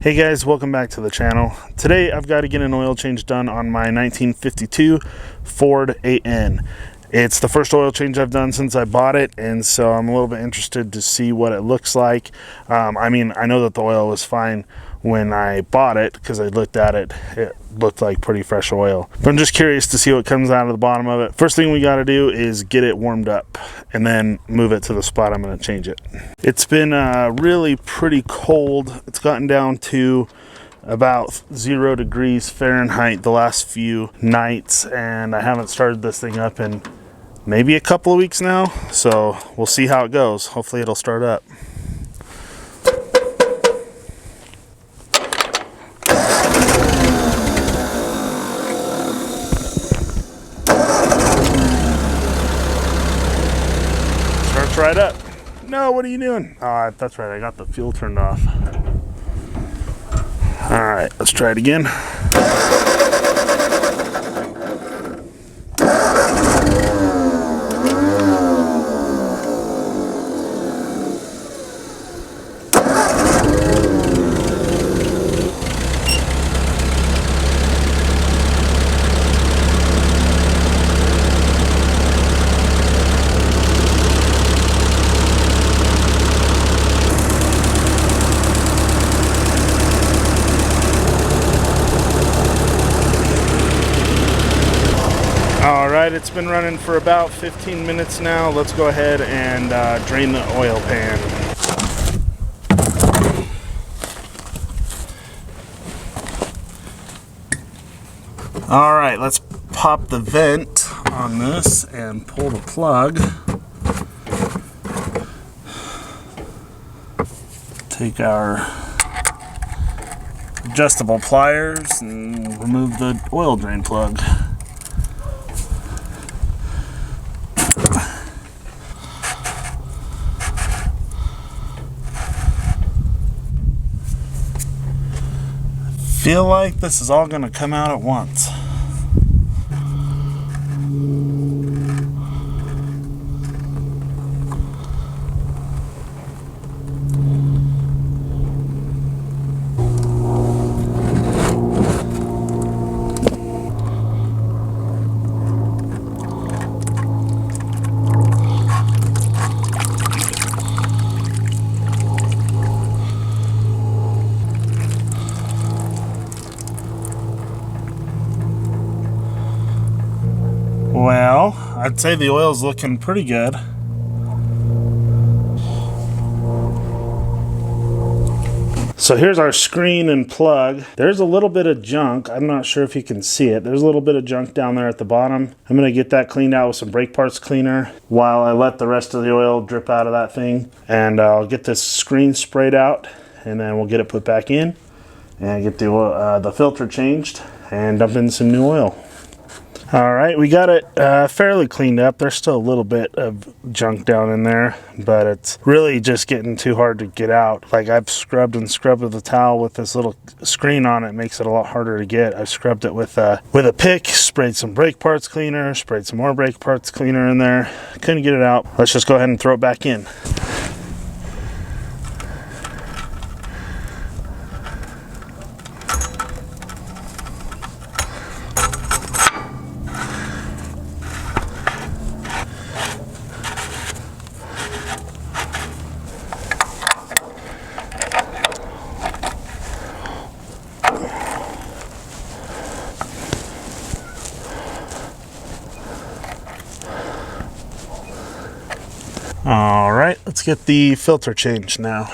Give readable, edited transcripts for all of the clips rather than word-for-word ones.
Hey guys, welcome back to the channel. Today I've got to get an oil change done on my 1952 Ford AN. It's the first oil change I've done since I bought it, and so I'm a little bit interested to see what it looks like. I know that the oil was fine when I bought it because I looked at it. It looked like pretty fresh oil. But I'm just curious to see what comes out of the bottom of it. First thing we got to do is get it warmed up and then move it to the spot I'm going to change it. It's been really pretty cold. It's gotten down to about 0 degrees Fahrenheit the last few nights, and I haven't started this thing up in maybe a couple of weeks now, so we'll see how it goes. Hopefully it'll start up. Starts right up. No, what are you doing? Oh, that's right, I got the fuel turned off. All right, let's try it again. All right, it's been running for about 15 minutes now. Let's go ahead and drain the oil pan. All right, let's pop the vent on this and pull the plug. Take our adjustable pliers and remove the oil drain plug. Feel like this is all going to come out at once. Well, I'd say the oil's looking pretty good. So here's our screen and plug. There's a little bit of junk. I'm not sure if you can see it. There's a little bit of junk down there at the bottom. I'm gonna get that cleaned out with some brake parts cleaner while I let the rest of the oil drip out of that thing. And I'll get this screen sprayed out, and then we'll get it put back in and get the filter changed and dump in some new oil. All right, we got it fairly cleaned up. There's still a little bit of junk down in there, but it's really just getting too hard to get out. Like, I've scrubbed and scrubbed with a towel with this little screen on it. Makes it a lot harder to get. I've scrubbed it with a pick, sprayed some brake parts cleaner, sprayed some more brake parts cleaner in there. Couldn't get it out. Let's just go ahead and throw it back in. All right, let's get the filter changed now.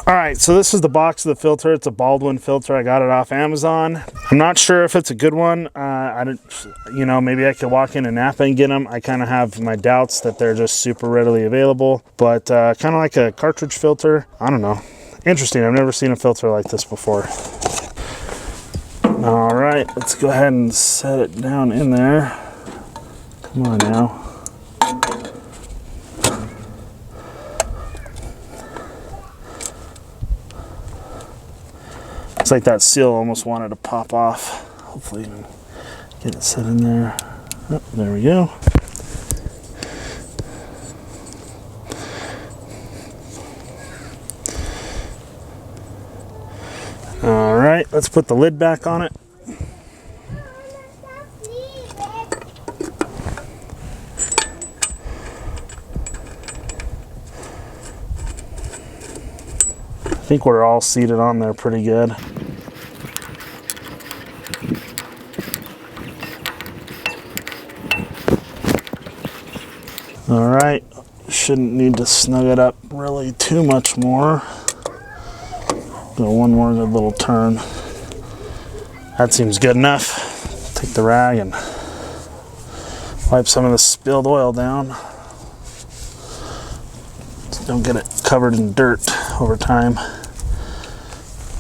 All right, so this is the box of the filter. It's a Baldwin filter. I got it off Amazon. I'm not sure if it's a good one. I don't, maybe I could walk in and Napa and get them. I kind of have my doubts that they're just super readily available, but kind of like a cartridge filter. I don't know. Interesting. I've never seen a filter like this before. All right, let's go ahead and set it down in there. Come on now. Looks like that seal almost wanted to pop off. Hopefully you can get it set in there. Oh, there we go. All right, let's put the lid back on it. I think we're all seated on there pretty good. All right, shouldn't need to snug it up really too much more. Go one more good little turn. That seems good enough. Take the rag and wipe some of the spilled oil down. Just don't get it covered in dirt over time.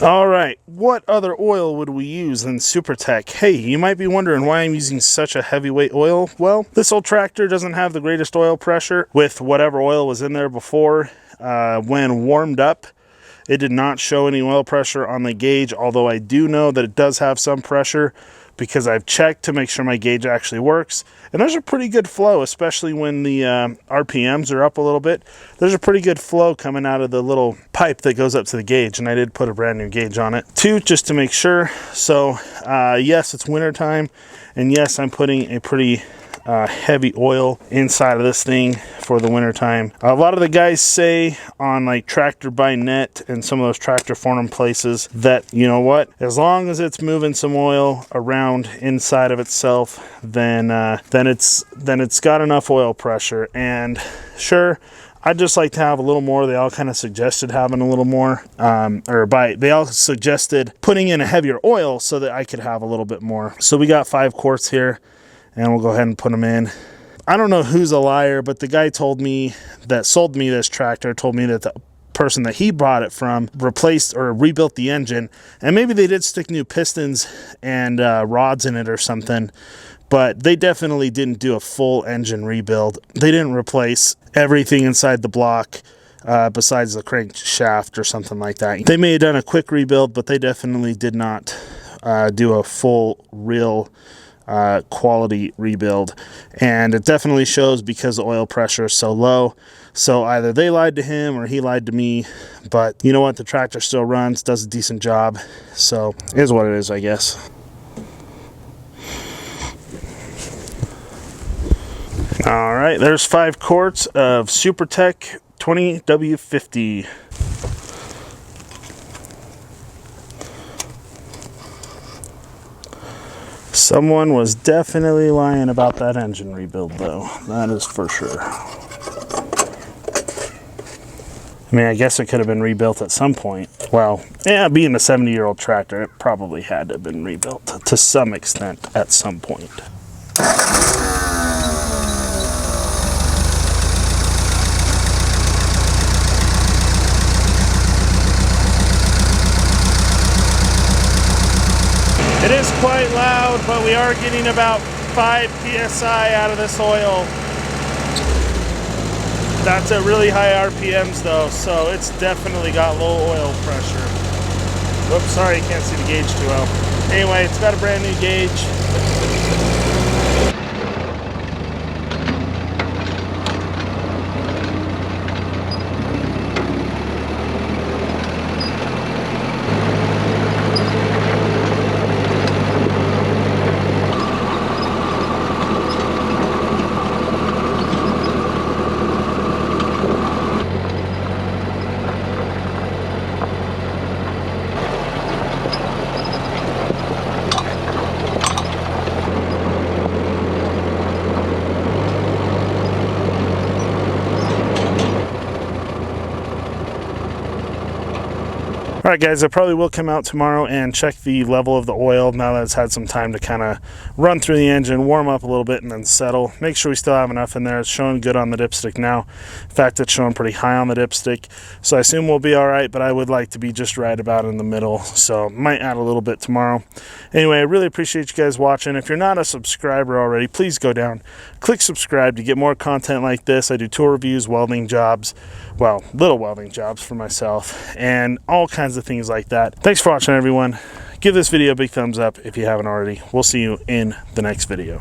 All right, what other oil would we use than SuperTech? Hey, you might be wondering why I'm using such a heavyweight oil. Well, this old tractor doesn't have the greatest oil pressure with whatever oil was in there before. When warmed up, it did not show any oil pressure on the gauge, although I do know that it does have some pressure because I've checked to make sure my gauge actually works. And there's a pretty good flow, especially when the RPMs are up a little bit. There's a pretty good flow coming out of the little pipe that goes up to the gauge, and I did put a brand new gauge on it too, just to make sure. So yes, it's winter time, and yes, I'm putting a pretty heavy oil inside of this thing for the winter time. A lot of the guys say on like Tractor by Net and some of those tractor forum places that, you know what, as long as it's moving some oil around inside of itself, then it's got enough oil pressure. And sure, I'd just like to have a little more. They all kind of suggested having a little more, they all suggested putting in a heavier oil so that I could have a little bit more. So we got 5 quarts here, and we'll go ahead and put them in. I don't know who's a liar, but the guy told me that sold me this tractor told me that the person that he bought it from replaced or rebuilt the engine, and maybe they did stick new pistons and rods in it or something, but they definitely didn't do a full engine rebuild. They didn't replace everything inside the block besides the crankshaft or something like that. They may have done a quick rebuild, but they definitely did not do a full, real quality rebuild. And it definitely shows because the oil pressure is so low. So either they lied to him or he lied to me, but you know what, the tractor still runs, does a decent job, so it is what it is, I guess. All right, there's 5 quarts of SuperTech 20w-50. Someone was definitely lying about that engine rebuild, though. That is for sure. I mean, I guess it could have been rebuilt at some point. Well, yeah, being a 70-year-old tractor, it probably had to have been rebuilt to some extent at some point. It is quite loud, but we are getting about 5 psi out of this oil. That's at really high RPMs though, so it's definitely got low oil pressure. Whoops, sorry, you can't see the gauge too well. Anyway, it's got a brand new gauge. All right, guys, I probably will come out tomorrow and check the level of the oil now that it's had some time to kind of run through the engine, warm up a little bit, and then settle. Make sure we still have enough in there. It's showing good on the dipstick now. In fact, it's showing pretty high on the dipstick, so I assume we'll be all right, but I would like to be just right about in the middle, so might add a little bit tomorrow. Anyway, I really appreciate you guys watching. If you're not a subscriber already, please go down, click subscribe to get more content like this. I do tool reviews, welding jobs, well, little welding jobs for myself, and all kinds of things like that. Thanks for watching, everyone. Give this video a big thumbs up if you haven't already. We'll see you in the next video.